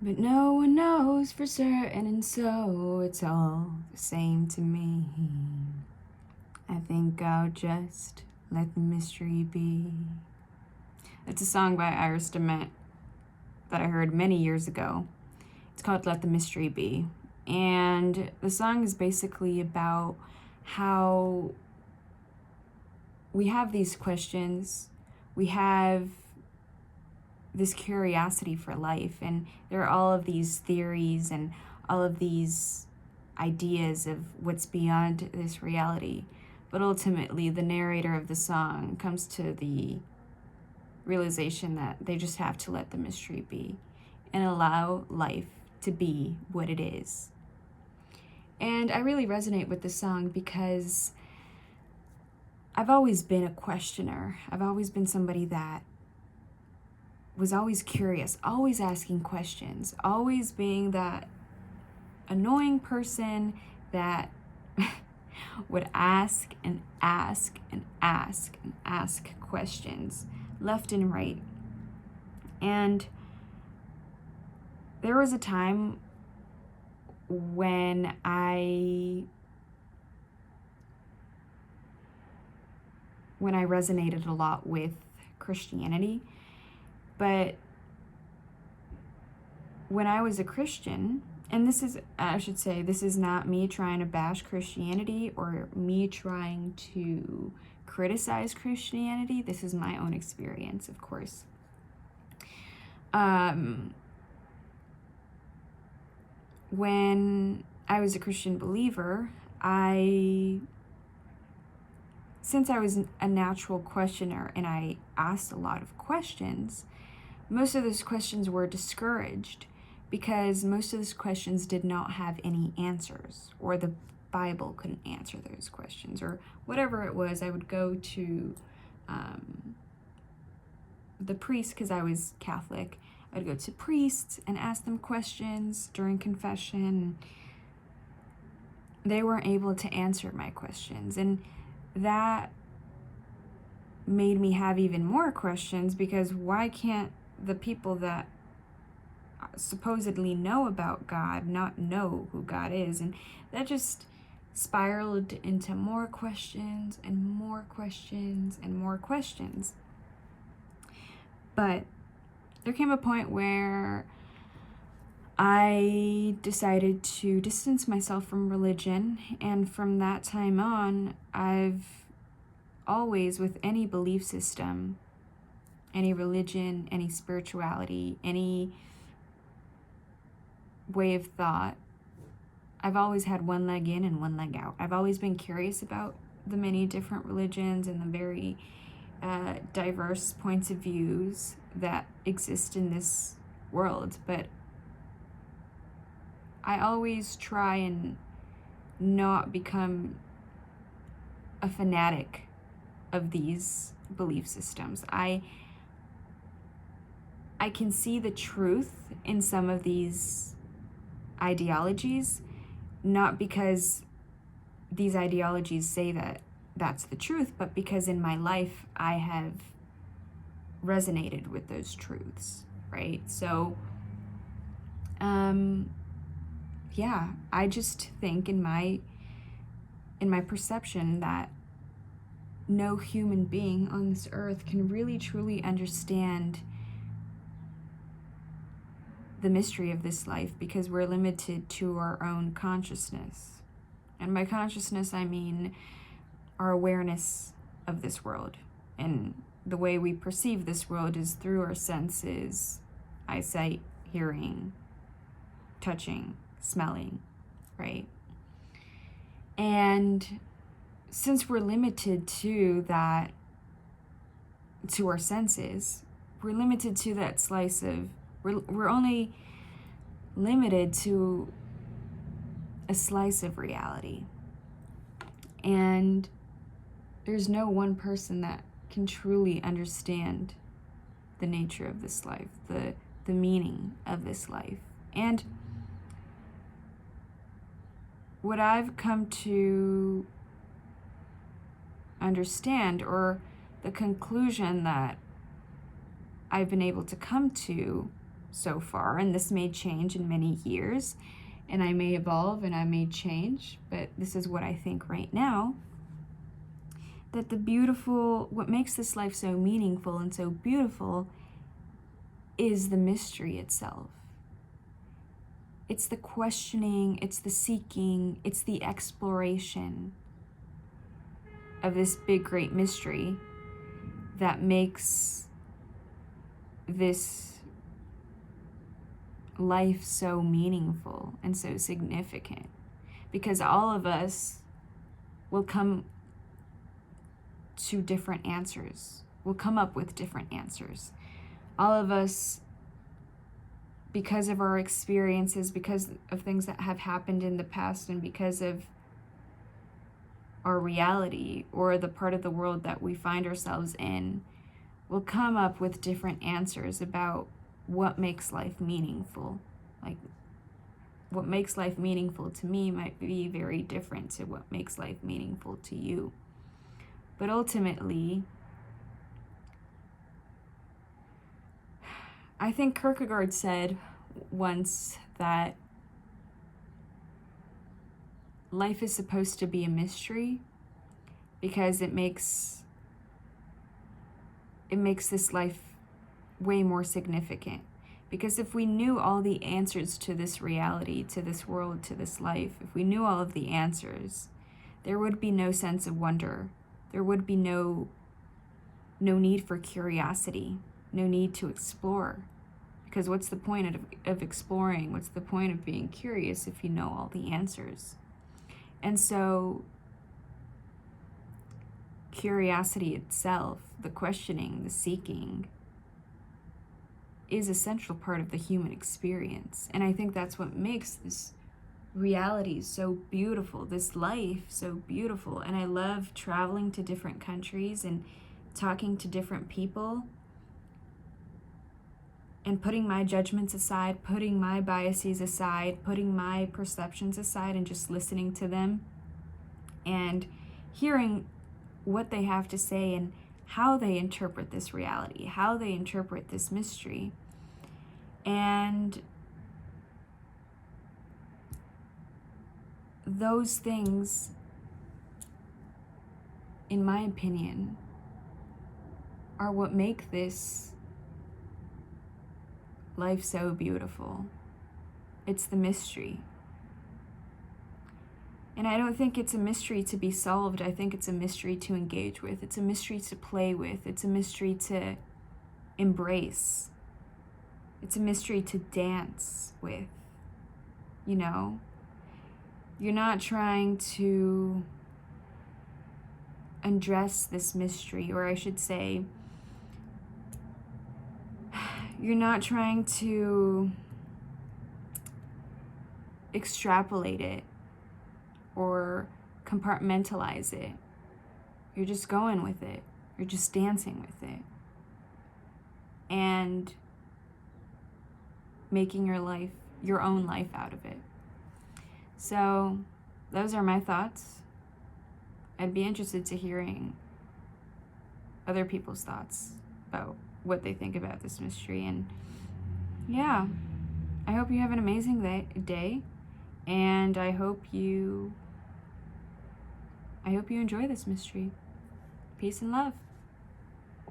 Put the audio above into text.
But no one knows for certain, and so it's all the same to me. I think I'll just let the mystery be. It's a song by Iris DeMent that I heard many years ago. It's called Let the Mystery Be. And the song is basically about how we have these questions, we have this curiosity for life, and there are all of these theories and all of these ideas of what's beyond this reality. But ultimately, the narrator of the song comes to the realization that they just have to let the mystery be and allow life to be what it is. And I really resonate with this song because I've always been a questioner. I've always been somebody that was always curious, always asking questions, always being that annoying person that would ask and ask and ask and ask questions left and right. And there was a time when I resonated a lot with Christianity, but when I was a Christian, and this is, I should say, this is not me trying to bash Christianity or me trying to criticize Christianity. This is my own experience, of course. When I was a Christian believer, since I was a natural questioner and I asked a lot of questions, most of those questions were discouraged because most of those questions did not have any answers, or the Bible couldn't answer those questions, or whatever it was. I would go to the priest, because I was Catholic. I'd go to priests and ask them questions during confession. They weren't able to answer my questions, and that made me have even more questions, because why can't the people that supposedly know about God not know who God is? And that just spiraled into more questions and more questions and more questions. But there came a point where I decided to distance myself from religion, and from that time on, I've always, with any belief system, any religion, any spirituality, any way of thought, I've always had one leg in and one leg out. I've always been curious about the many different religions and the very diverse points of views that exist in this world, but I always try and not become a fanatic of these belief systems. I can see the truth in some of these ideologies, not because these ideologies say that that's the truth, but because in my life I have resonated with those truths, right? So, yeah, I just think in my perception that no human being on this earth can really truly understand the mystery of this life, because we're limited to our own consciousness. And by consciousness, I mean our awareness of this world. And the way we perceive this world is through our senses: eyesight, hearing, touching, smelling, right? And since we're limited to that, to our senses, we're limited to that slice of, we're only limited to a slice of reality. And there's no one person that can truly understand the nature of this life, the meaning of this life. And what I've come to understand, or the conclusion that I've been able to come to, so far, and this may change in many years, and I may evolve and I may change, but this is what I think right now, that what makes this life so meaningful and so beautiful is the mystery itself. It's the questioning, it's the seeking, it's the exploration of this big, great mystery that makes this life so meaningful and so significant. Because all of us will come to different answers. We'll come up with different answers. All of us, because of our experiences, because of things that have happened in the past, and because of our reality or the part of the world that we find ourselves in, will come up with different answers about what makes life meaningful. Like, what makes life meaningful to me might be very different to what makes life meaningful to you. But ultimately, I think Kierkegaard said once that life is supposed to be a mystery because it makes this life way more significant. Because if we knew all the answers to this reality, to this world, to this life, if we knew all of the answers, there would be no sense of wonder. There would be no need for curiosity, no need to explore. Because what's the point of exploring? What's the point of being curious if you know all the answers? And so curiosity itself, the questioning, the seeking, is a central part of the human experience. And I think that's what makes this reality so beautiful, this life so beautiful. And I love traveling to different countries and talking to different people and putting my judgments aside, putting my biases aside, putting my perceptions aside, and just listening to them and hearing what they have to say and how they interpret this reality, how they interpret this mystery. And those things, in my opinion, are what make this life so beautiful. It's the mystery. And I don't think it's a mystery to be solved. I think it's a mystery to engage with. It's a mystery to play with. It's a mystery to embrace. It's a mystery to dance with. You know? You're not trying to undress this mystery, or I should say, you're not trying to extrapolate it or compartmentalize it. You're just going with it. You're just dancing with it. And making your own life out of it. So, those are my thoughts. I'd be interested to hearing other people's thoughts about what they think about this mystery. And yeah, I hope you have an amazing day. And I hope you enjoy this mystery. Peace and love.